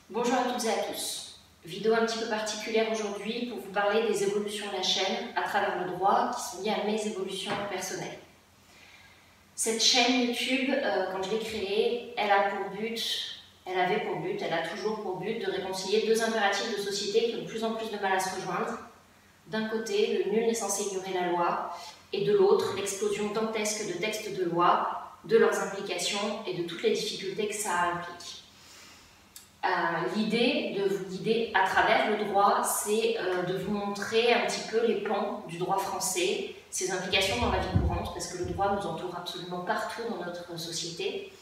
Bonjour à toutes et à tous. Vidéo un petit peu particulière aujourd'hui pour vous parler des évolutions de la chaîne à travers le droit qui sont liées à mes évolutions personnelles. Cette chaîne YouTube, quand je l'ai créée, elle avait toujours pour but de réconcilier deux impératifs de société qui ont de plus en plus de mal à se rejoindre. D'un côté, le nul n'est censé ignorer la loi, et de l'autre, l'explosion dantesque de textes de loi, de leurs implications et de toutes les difficultés que ça implique. L'idée de vous guider à travers le droit, c'est de vous montrer un petit peu les pans du droit français, ses implications dans la vie courante, parce que le droit nous entoure absolument partout dans notre société.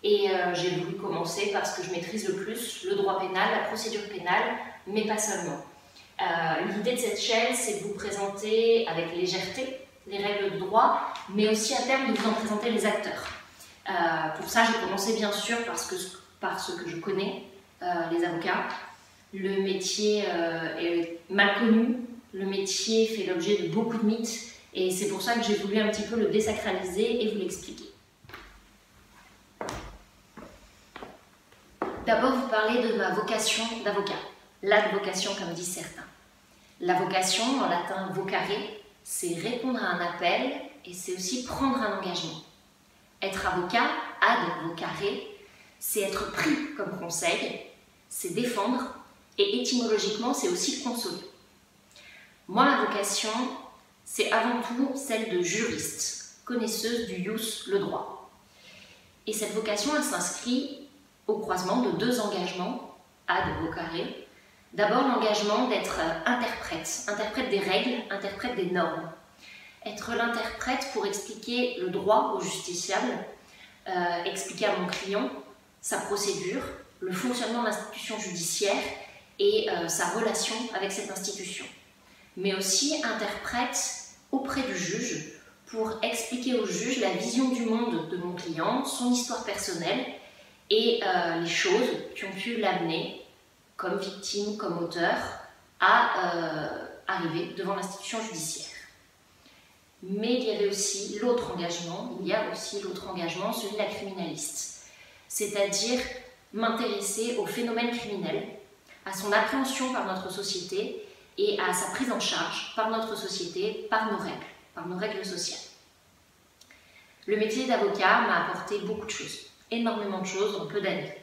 Et j'ai voulu commencer parce que je maîtrise le plus le droit pénal, la procédure pénale, mais pas seulement. L'idée de cette chaîne, c'est de vous présenter avec légèreté les règles de droit, mais aussi à terme de vous en présenter les acteurs. Pour ça, j'ai commencé bien sûr par ce que je connais, les avocats. Le métier est mal connu, le métier fait l'objet de beaucoup de mythes, et c'est pour ça que j'ai voulu un petit peu le désacraliser et vous l'expliquer. D'abord, vous parler de ma vocation d'avocat, l'advocation comme disent certains. La vocation, en latin vocare, c'est répondre à un appel et c'est aussi prendre un engagement. Être avocat, ad vocare, c'est être pris comme conseil, c'est défendre et étymologiquement c'est aussi consoler. Moi, ma vocation, c'est avant tout celle de juriste, connaisseuse du ius, le droit. Et cette vocation, elle s'inscrit au croisement de deux engagements, ad vocare. D'abord, l'engagement d'être interprète des règles, interprète des normes. Être l'interprète pour expliquer le droit au justiciable, expliquer à mon client sa procédure, le fonctionnement de l'institution judiciaire et sa relation avec cette institution. Mais aussi interprète auprès du juge pour expliquer au juge la vision du monde de mon client, son histoire personnelle et les choses qui ont pu l'amener, comme victime, comme auteur, à arriver devant l'institution judiciaire. Mais il y a aussi l'autre engagement, celui de la criminaliste. C'est-à-dire m'intéresser au phénomène criminel, à son appréhension par notre société et à sa prise en charge par notre société, par nos règles sociales. Le métier d'avocat m'a apporté beaucoup de choses, énormément de choses en peu d'années.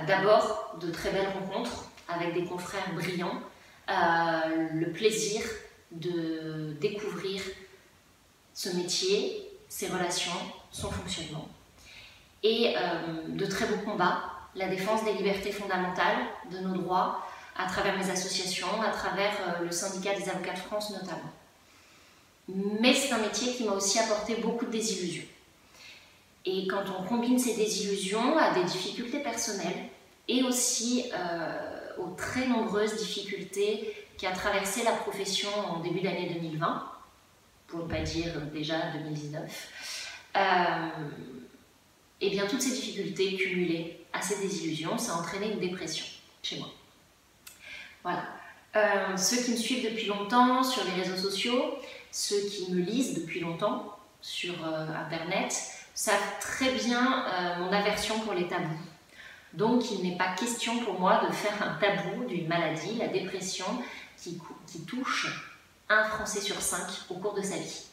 D'abord, de très belles rencontres avec des confrères brillants, le plaisir de découvrir ce métier, ses relations, son fonctionnement. Et de très beaux combats, la défense des libertés fondamentales, de nos droits, à travers mes associations, à travers le syndicat des avocats de France notamment. Mais c'est un métier qui m'a aussi apporté beaucoup de désillusions. Et quand on combine ces désillusions à des difficultés personnelles et aussi aux très nombreuses difficultés qui a traversé la profession en début d'année 2020, pour ne pas dire déjà 2019, et bien toutes ces difficultés cumulées à ces désillusions, ça a entraîné une dépression chez moi. Voilà. Ceux qui me suivent depuis longtemps sur les réseaux sociaux, ceux qui me lisent depuis longtemps sur Internet, savent très bien mon aversion pour les tabous. Donc il n'est pas question pour moi de faire un tabou d'une maladie, la dépression, qui touche un Français sur 5 au cours de sa vie.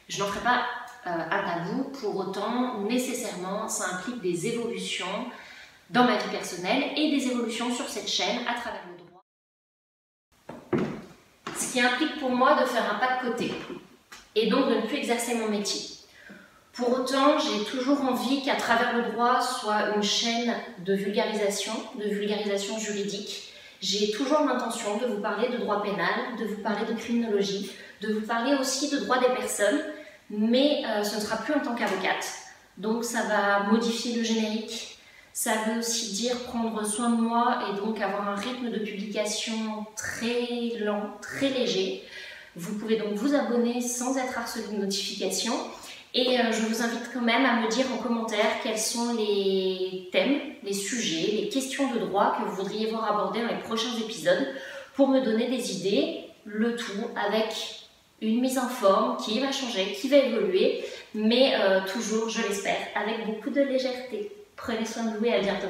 Je n'en ferai pas un tabou, pour autant, nécessairement, ça implique des évolutions dans ma vie personnelle et des évolutions sur cette chaîne à travers le droit. Ce qui implique pour moi de faire un pas de côté et donc de ne plus exercer mon métier. Pour autant, j'ai toujours envie qu'à travers le droit soit une chaîne de vulgarisation juridique. J'ai toujours l'intention de vous parler de droit pénal, de vous parler de criminologie, de vous parler aussi de droit des personnes, mais ce ne sera plus en tant qu'avocate. Donc ça va modifier le générique, ça veut aussi dire prendre soin de moi et donc avoir un rythme de publication très lent, très léger. Vous pouvez donc vous abonner sans être harcelé de notifications. Et je vous invite quand même à me dire en commentaire quels sont les thèmes, les sujets, les questions de droit que vous voudriez voir abordés dans les prochains épisodes pour me donner des idées, le tout avec une mise en forme qui va changer, qui va évoluer, mais toujours, je l'espère, avec beaucoup de légèreté. Prenez soin de vous et à bientôt.